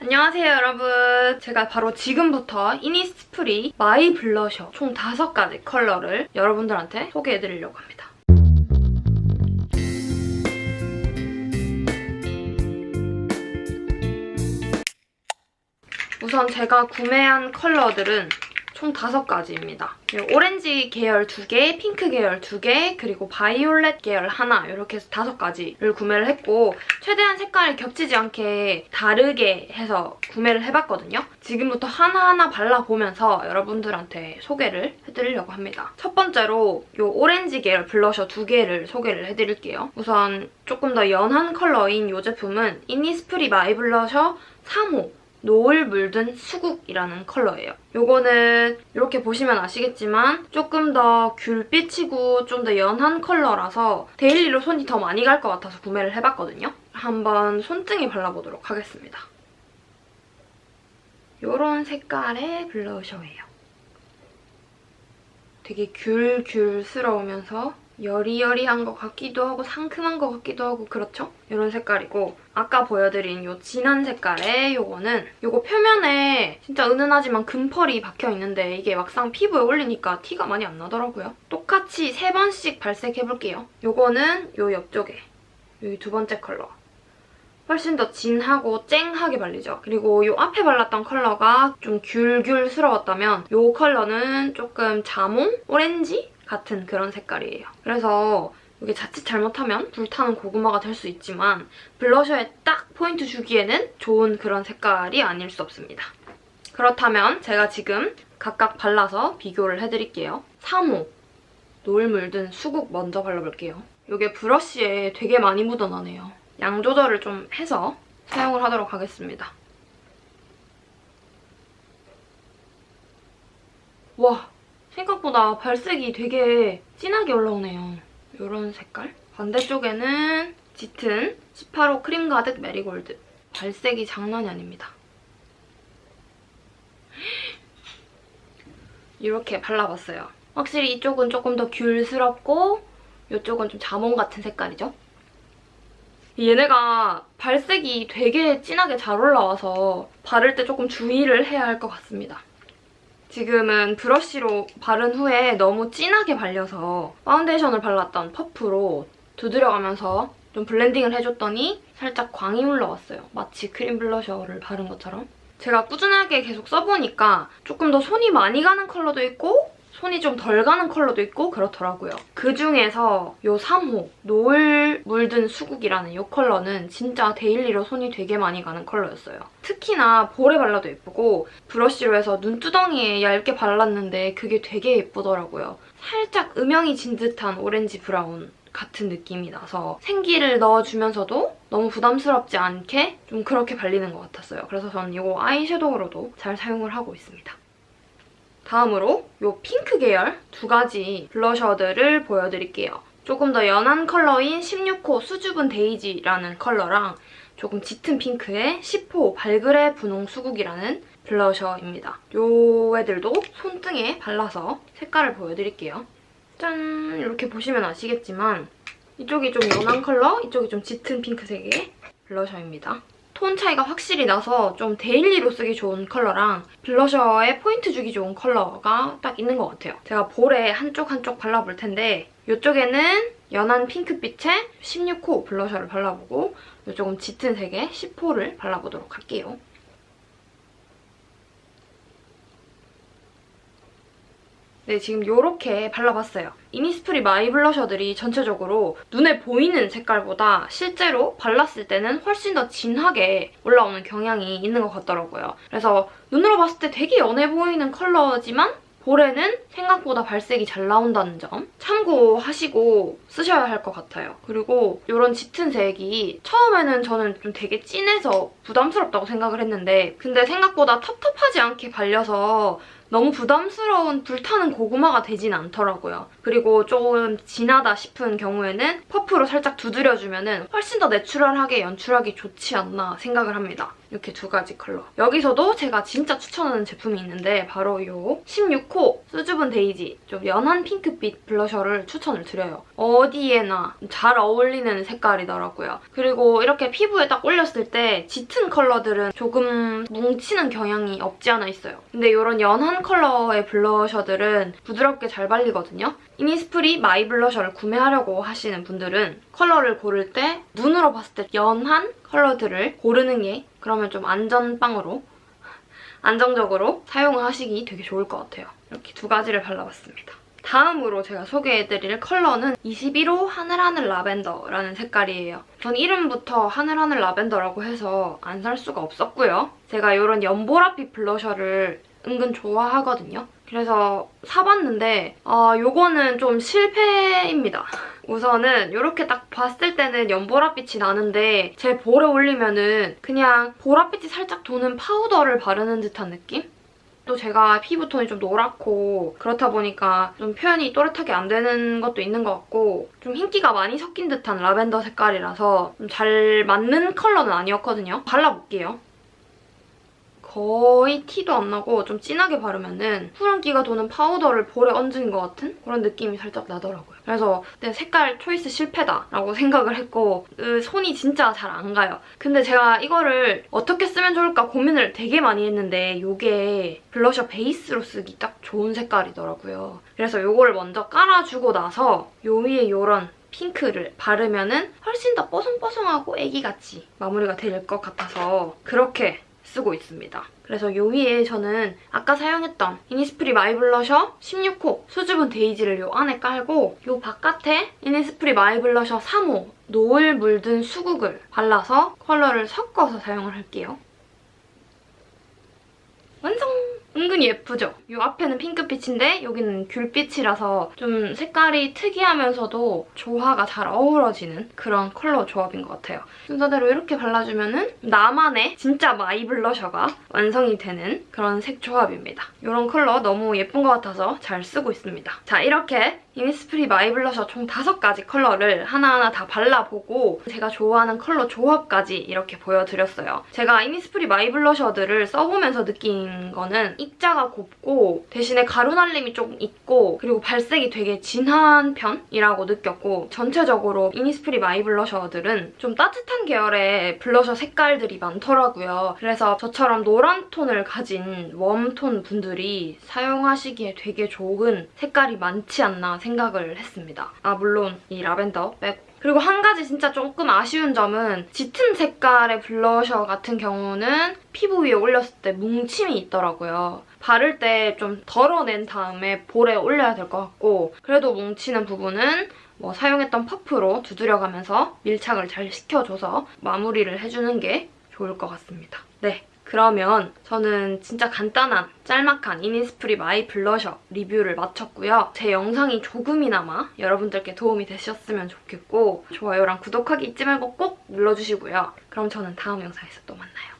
안녕하세요 여러분. 제가 바로 지금부터 이니스프리 마이 블러셔 총 5가지 컬러를 여러분들한테 소개해드리려고 합니다. 우선 제가 구매한 컬러들은 총 5가지입니다. 오렌지 계열 2개, 핑크 계열 2개, 그리고 바이올렛 계열 하나 이렇게 해서 5가지를 구매를 했고 최대한 색깔이 겹치지 않게 다르게 해서 구매를 해봤거든요. 지금부터 하나하나 발라보면서 여러분들한테 소개를 해드리려고 합니다. 첫 번째로 이 오렌지 계열 블러셔 2개를 소개를 해드릴게요. 우선 조금 더 연한 컬러인 이 제품은 이니스프리 마이 블러셔 3호 노을 물든 수국이라는 컬러예요. 요거는 이렇게 보시면 아시겠지만 조금 더 귤빛이고 좀 더 연한 컬러라서 데일리로 손이 더 많이 갈 것 같아서 구매를 해봤거든요. 한번 손등에 발라보도록 하겠습니다. 요런 색깔의 블러셔예요. 되게 귤스러우면서 여리여리한 것 같기도 하고 상큼한 것 같기도 하고 그렇죠? 이런 색깔이고 아까 보여드린 요 진한 색깔의 요거는 요거 표면에 진짜 은은하지만 금펄이 박혀있는데 이게 막상 피부에 올리니까 티가 많이 안 나더라고요. 똑같이 3번씩 발색해볼게요. 요거는 요 옆쪽에 여기 2번째 컬러 훨씬 더 진하고 쨍하게 발리죠. 그리고 요 앞에 발랐던 컬러가 좀 귤스러웠다면 요 컬러는 조금 자몽? 오렌지? 같은 그런 색깔이에요. 그래서 이게 자칫 잘못하면 불타는 고구마가 될 수 있지만 블러셔에 딱 포인트 주기에는 좋은 그런 색깔이 아닐 수 없습니다. 그렇다면 제가 지금 각각 발라서 비교를 해드릴게요. 3호 노을 물든 수국 먼저 발라볼게요. 이게 브러쉬에 되게 많이 묻어나네요. 양 조절을 좀 해서 사용을 하도록 하겠습니다. 와! 생각보다 발색이 되게 진하게 올라오네요. 이런 색깔. 반대쪽에는 짙은 18호 크림 가득 메리골드. 발색이 장난이 아닙니다. 이렇게 발라봤어요. 확실히 이쪽은 조금 더 귤스럽고 이쪽은 좀 자몽 같은 색깔이죠. 얘네가 발색이 되게 진하게 잘 올라와서 바를 때 조금 주의를 해야 할 것 같습니다. 지금은 브러쉬로 바른 후에 너무 진하게 발려서 파운데이션을 발랐던 퍼프로 두드려가면서 좀 블렌딩을 해줬더니 살짝 광이 올라왔어요. 마치 크림 블러셔를 바른 것처럼. 제가 꾸준하게 계속 써보니까 조금 더 손이 많이 가는 컬러도 있고 손이 좀 덜 가는 컬러도 있고 그렇더라고요. 그중에서 이 3호 노을 물든 수국이라는 이 컬러는 진짜 데일리로 손이 되게 많이 가는 컬러였어요. 특히나 볼에 발라도 예쁘고 브러쉬로 해서 눈두덩이에 얇게 발랐는데 그게 되게 예쁘더라고요. 살짝 음영이 진 듯한 오렌지 브라운 같은 느낌이 나서 생기를 넣어주면서도 너무 부담스럽지 않게 좀 그렇게 발리는 것 같았어요. 그래서 저는 이거 아이섀도우로도 잘 사용을 하고 있습니다. 다음으로 이 핑크 계열 2가지 블러셔들을 보여드릴게요. 조금 더 연한 컬러인 16호 수줍은 데이지라는 컬러랑 조금 짙은 핑크의 10호 발그레 분홍 수국이라는 블러셔입니다. 요 애들도 손등에 발라서 색깔을 보여드릴게요. 짠! 이렇게 보시면 아시겠지만 이쪽이 좀 연한 컬러, 이쪽이 좀 짙은 핑크색의 블러셔입니다. 톤 차이가 확실히 나서 좀 데일리로 쓰기 좋은 컬러랑 블러셔에 포인트 주기 좋은 컬러가 딱 있는 것 같아요. 제가 볼에 한쪽 발라볼 텐데 이쪽에는 연한 핑크빛의 16호 블러셔를 발라보고 이쪽은 짙은 색의 10호를 발라보도록 할게요. 네, 지금 이렇게 발라봤어요. 이니스프리 마이 블러셔들이 전체적으로 눈에 보이는 색깔보다 실제로 발랐을 때는 훨씬 더 진하게 올라오는 경향이 있는 것 같더라고요. 그래서 눈으로 봤을 때 되게 연해 보이는 컬러지만 볼에는 생각보다 발색이 잘 나온다는 점 참고하시고 쓰셔야 할 것 같아요. 그리고 이런 짙은 색이 처음에는 저는 좀 되게 진해서 부담스럽다고 생각을 했는데 근데 생각보다 텁텁하지 않게 발려서 너무 부담스러운 불타는 고구마가 되진 않더라고요. 그리고 조금 진하다 싶은 경우에는 퍼프로 살짝 두드려주면 훨씬 더 내추럴하게 연출하기 좋지 않나 생각을 합니다. 이렇게 두 가지 컬러. 여기서도 제가 진짜 추천하는 제품이 있는데 바로 이 16호 수줍은 데이지 좀 연한 핑크빛 블러셔를 추천을 드려요. 어디에나 잘 어울리는 색깔이더라고요. 그리고 이렇게 피부에 딱 올렸을 때 짙은 컬러들은 조금 뭉치는 경향이 없지 않아 있어요. 근데 이런 연한 컬러의 블러셔들은 부드럽게 잘 발리거든요. 이니스프리 마이 블러셔를 구매하려고 하시는 분들은 컬러를 고를 때 눈으로 봤을 때 연한 컬러들을 고르는 게 그러면 좀 안정적으로 사용을 하시기 되게 좋을 것 같아요. 이렇게 두 가지를 발라봤습니다. 다음으로 제가 소개해드릴 컬러는 21호 하늘하늘 라벤더라는 색깔이에요. 전 이름부터 하늘하늘 라벤더라고 해서 안 살 수가 없었고요. 제가 이런 연보라빛 블러셔를 은근 좋아하거든요. 그래서 사봤는데 요거는 좀 실패입니다. 우선은 이렇게 딱 봤을 때는 연보라빛이 나는데 제 볼에 올리면은 그냥 보랏빛이 살짝 도는 파우더를 바르는 듯한 느낌? 또 제가 피부톤이 좀 노랗고 그렇다 보니까 좀 표현이 또렷하게 안 되는 것도 있는 것 같고 좀 흰기가 많이 섞인 듯한 라벤더 색깔이라서 좀 잘 맞는 컬러는 아니었거든요. 발라볼게요. 거의 티도 안 나고 좀 진하게 바르면은 푸른기가 도는 파우더를 볼에 얹은 것 같은 그런 느낌이 살짝 나더라고요. 그래서 그때 색깔 초이스 실패다라고 생각을 했고 손이 진짜 잘 안 가요. 근데 제가 이거를 어떻게 쓰면 좋을까 고민을 되게 많이 했는데 이게 블러셔 베이스로 쓰기 딱 좋은 색깔이더라고요. 그래서 이거를 먼저 깔아주고 나서 요 위에 이런 핑크를 바르면은 훨씬 더 뽀송뽀송하고 애기같이 마무리가 될 것 같아서 그렇게 쓰고 있습니다. 그래서 요 위에 저는 아까 사용했던 이니스프리 마이 블러셔 16호 수줍은 데이지를 요 안에 깔고 요 바깥에 이니스프리 마이 블러셔 3호 노을 물든 수국을 발라서 컬러를 섞어서 사용을 할게요. 완성! 은근히 예쁘죠? 이 앞에는 핑크빛인데 여기는 귤빛이라서 좀 색깔이 특이하면서도 조화가 잘 어우러지는 그런 컬러 조합인 것 같아요. 순서대로 이렇게 발라주면은 나만의 진짜 마이 블러셔가 완성이 되는 그런 색 조합입니다. 이런 컬러 너무 예쁜 것 같아서 잘 쓰고 있습니다. 자, 이렇게 이니스프리 마이 블러셔 총 5가지 컬러를 하나하나 다 발라보고 제가 좋아하는 컬러 조합까지 이렇게 보여드렸어요. 제가 이니스프리 마이 블러셔들을 써보면서 느낀 거는 입자가 곱고 대신에 가루 날림이 조금 있고 그리고 발색이 되게 진한 편이라고 느꼈고 전체적으로 이니스프리 마이 블러셔들은 좀 따뜻한 계열의 블러셔 색깔들이 많더라고요. 그래서 저처럼 노란 톤을 가진 웜톤 분들이 사용하시기에 되게 좋은 색깔이 많지 않나 생각을 했습니다. 물론 이 라벤더 빼고. 그리고 한 가지 진짜 조금 아쉬운 점은 짙은 색깔의 블러셔 같은 경우는 피부 위에 올렸을 때 뭉침이 있더라고요. 바를 때 좀 덜어낸 다음에 볼에 올려야 될 것 같고 그래도 뭉치는 부분은 사용했던 퍼프로 두드려가면서 밀착을 잘 시켜줘서 마무리를 해주는 게 좋을 것 같습니다. 네. 그러면 저는 진짜 간단한 짤막한 이니스프리 마이 블러셔 리뷰를 마쳤고요. 제 영상이 조금이나마 여러분들께 도움이 되셨으면 좋겠고 좋아요랑 구독하기 잊지 말고 꼭 눌러주시고요. 그럼 저는 다음 영상에서 또 만나요.